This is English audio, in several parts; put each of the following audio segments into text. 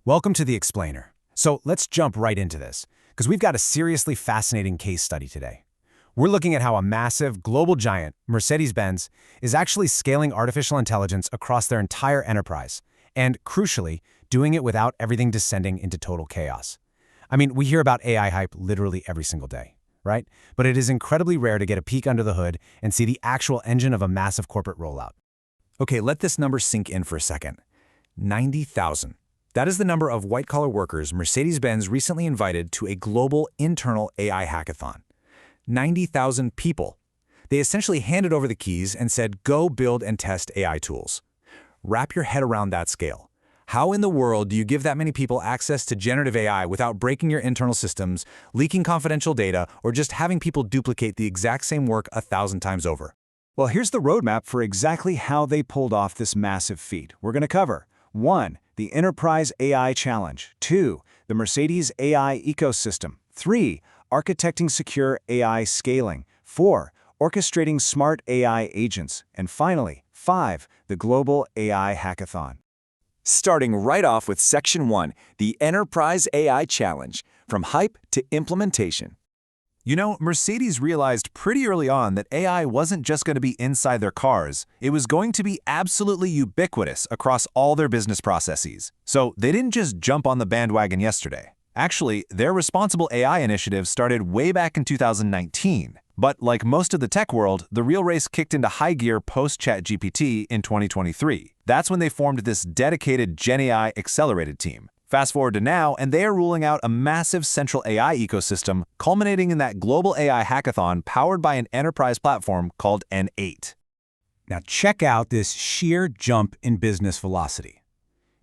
Welcome to The Explainer. So let's jump right into this, because we've got a seriously fascinating case study today. We're looking at how a massive, global giant, Mercedes-Benz, is actually scaling artificial intelligence across their entire enterprise, and, crucially, doing it without everything descending into total chaos. I mean, we hear about AI hype literally every single day, right? But it is incredibly rare to get a peek under the hood and see the actual engine of a massive corporate rollout. Okay, let this number sink in for a second. 90,000. That is the number of white-collar workers Mercedes-Benz recently invited to a global internal AI hackathon. 90,000 people. They essentially handed over the keys and said, go build and test AI tools. Wrap your head around that scale. How in the world do you give that many people access to generative AI without breaking your internal systems, leaking confidential data, or just having people duplicate the exact same work 1,000 times over? Well, here's the roadmap for exactly how they pulled off this massive feat. We're going to cover 1. The Enterprise AI Challenge. 2. The Mercedes AI Ecosystem. 3. Architecting secure AI scaling. 4. Orchestrating smart AI agents. And finally, 5. The Global AI Hackathon. Starting right off with Section 1, the Enterprise AI Challenge, from hype to implementation. You know, Mercedes realized pretty early on that AI wasn't just going to be inside their cars, it was going to be absolutely ubiquitous across all their business processes. So they didn't just jump on the bandwagon yesterday. Actually, their responsible AI initiative started way back in 2019. But like most of the tech world, the real race kicked into high gear post-ChatGPT in 2023. That's when they formed this dedicated GenAI accelerated team. Fast forward to now, and they are rolling out a massive central AI ecosystem, culminating in that global AI hackathon powered by an enterprise platform called N8. Now check out this sheer jump in business velocity.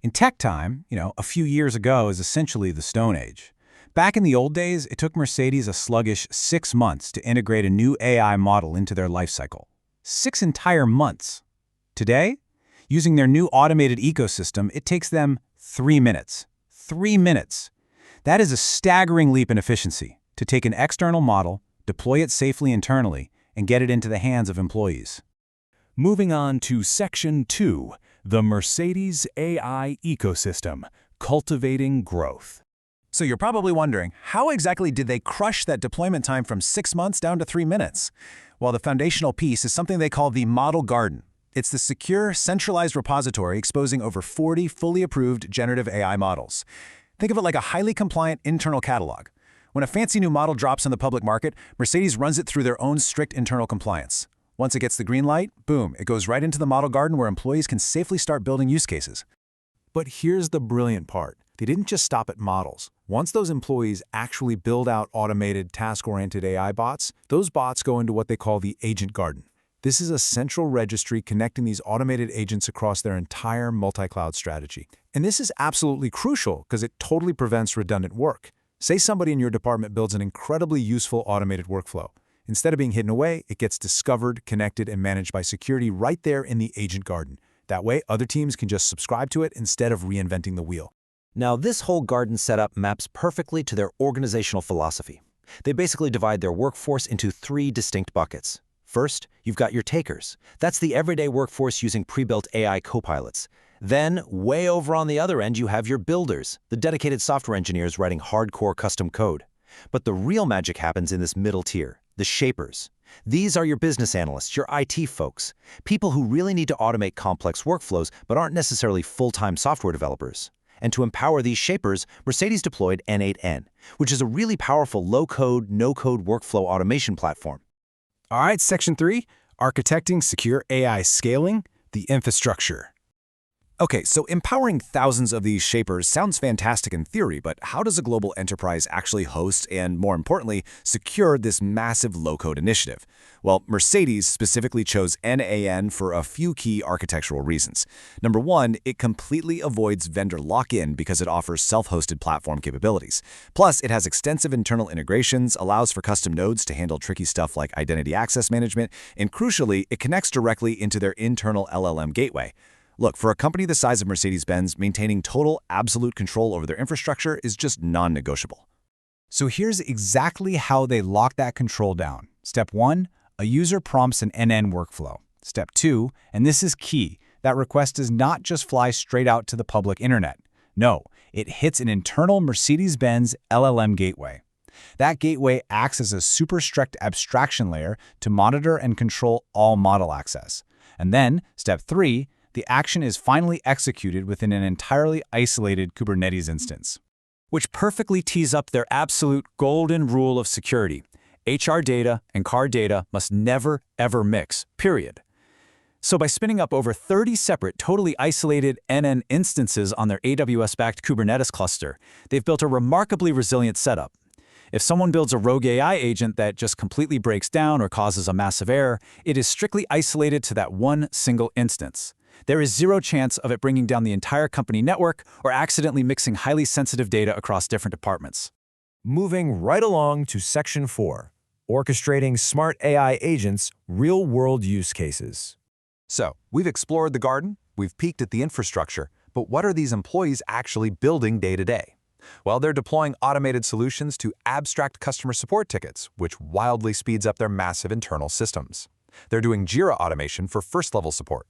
In tech time, a few years ago is essentially the Stone Age. Back in the old days, it took Mercedes a sluggish 6 months to integrate a new AI model into their lifecycle. 6 entire months. Today, using their new automated ecosystem, it takes them 3 minutes. 3 minutes. That is a staggering leap in efficiency to take an external model, deploy it safely internally, and get it into the hands of employees. Moving on to Section 2, the Mercedes AI Ecosystem, Cultivating Growth. So you're probably wondering, how exactly did they crush that deployment time from 6 months down to 3 minutes? Well, the foundational piece is something they call the Model Garden. It's the secure, centralized repository exposing over 40 fully approved generative AI models. Think of it like a highly compliant internal catalog. When a fancy new model drops in the public market, Mercedes runs it through their own strict internal compliance. Once it gets the green light, boom, it goes right into the Model Garden where employees can safely start building use cases. But here's the brilliant part. They didn't just stop at models. Once those employees actually build out automated, task-oriented AI bots, those bots go into what they call the Agent Garden. This is a central registry connecting these automated agents across their entire multi-cloud strategy. And this is absolutely crucial because it totally prevents redundant work. Say somebody in your department builds an incredibly useful automated workflow. Instead of being hidden away, it gets discovered, connected, and managed by security right there in the Agent Garden. That way, other teams can just subscribe to it instead of reinventing the wheel. Now, this whole garden setup maps perfectly to their organizational philosophy. They basically divide their workforce into 3 distinct buckets. First, you've got your takers. That's the everyday workforce using pre-built AI copilots. Then, way over on the other end, you have your builders, the dedicated software engineers writing hardcore custom code. But the real magic happens in this middle tier, the shapers. These are your business analysts, your IT folks, people who really need to automate complex workflows but aren't necessarily full-time software developers. And to empower these shapers, Mercedes deployed N8N, which is a really powerful low-code, no-code workflow automation platform. All right, Section 3, Architecting Secure AI Scaling, the Infrastructure. Okay, so empowering thousands of these shapers sounds fantastic in theory, but how does a global enterprise actually host and, more importantly, secure this massive low-code initiative? Well, Mercedes specifically chose NAN for a few key architectural reasons. Number 1, it completely avoids vendor lock-in because it offers self-hosted platform capabilities. Plus, it has extensive internal integrations, allows for custom nodes to handle tricky stuff like identity access management, and crucially, it connects directly into their internal LLM gateway. Look, for a company the size of Mercedes-Benz, maintaining total, absolute control over their infrastructure is just non-negotiable. So here's exactly how they lock that control down. Step 1, a user prompts an NN workflow. Step 2, and this is key, that request does not just fly straight out to the public internet. No, It hits an internal Mercedes-Benz LLM gateway. That gateway acts as a super strict abstraction layer to monitor and control all model access. And then, step 3, the action is finally executed within an entirely isolated Kubernetes instance, which perfectly tees up their absolute golden rule of security. HR data and car data must never, ever mix, period. So by spinning up over 30 separate, totally isolated NN instances on their AWS-backed Kubernetes cluster, they've built a remarkably resilient setup. If someone builds a rogue AI agent that just completely breaks down or causes a massive error, it is strictly isolated to that one single instance. There is zero chance of it bringing down the entire company network or accidentally mixing highly sensitive data across different departments. Moving right along to Section 4, orchestrating smart AI agents, real-world use cases. So, we've explored the garden, we've peeked at the infrastructure, but what are these employees actually building day to day? Well, they're deploying automated solutions to abstract customer support tickets, which wildly speeds up their massive internal systems. They're doing Jira automation for first-level support.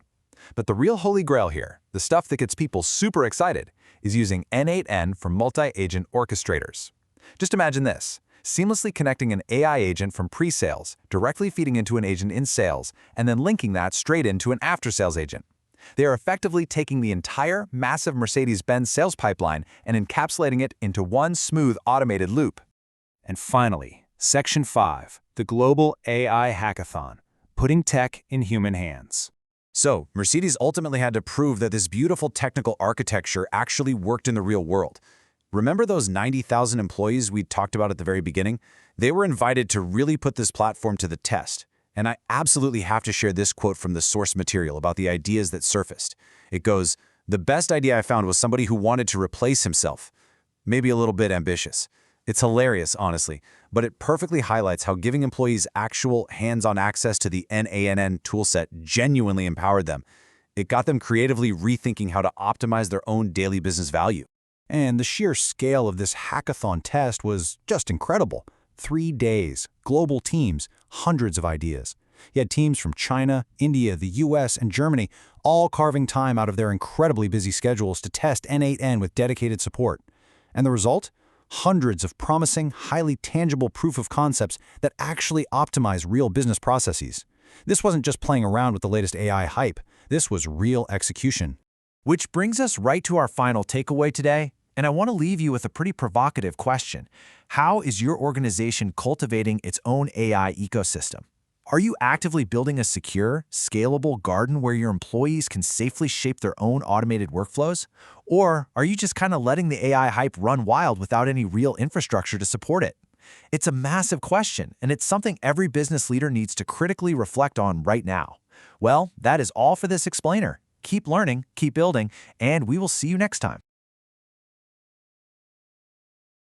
But the real holy grail here, the stuff that gets people super excited, is using N8N for multi-agent orchestrators. Just imagine this. Seamlessly connecting an AI agent from pre-sales, directly feeding into an agent in sales, and then linking that straight into an after-sales agent. They are effectively taking the entire massive Mercedes-Benz sales pipeline and encapsulating it into one smooth automated loop. And finally, Section 5, the Global AI Hackathon, putting tech in human hands. So, Mercedes ultimately had to prove that this beautiful technical architecture actually worked in the real world. Remember those 90,000 employees we talked about at the very beginning? They were invited to really put this platform to the test. And I absolutely have to share this quote from the source material about the ideas that surfaced. It goes, "The best idea I found was somebody who wanted to replace himself." Maybe a little bit ambitious. It's hilarious, honestly, but it perfectly highlights how giving employees actual hands-on access to the NANN toolset genuinely empowered them. It got them creatively rethinking how to optimize their own daily business value. And the sheer scale of this hackathon test was just incredible. 3 days, global teams, hundreds of ideas. You had teams from China, India, the US, and Germany, all carving time out of their incredibly busy schedules to test N8N with dedicated support. And the result? Hundreds of promising, highly tangible proof of concepts that actually optimize real business processes. This wasn't just playing around with the latest AI hype. This was real execution. Which brings us right to our final takeaway today, and I want to leave you with a pretty provocative question. How is your organization cultivating its own AI ecosystem? Are you actively building a secure, scalable garden where your employees can safely shape their own automated workflows? Or are you just kind of letting the AI hype run wild without any real infrastructure to support it? It's a massive question, and it's something every business leader needs to critically reflect on right now. Well, that is all for this explainer. Keep learning, keep building, and we will see you next time.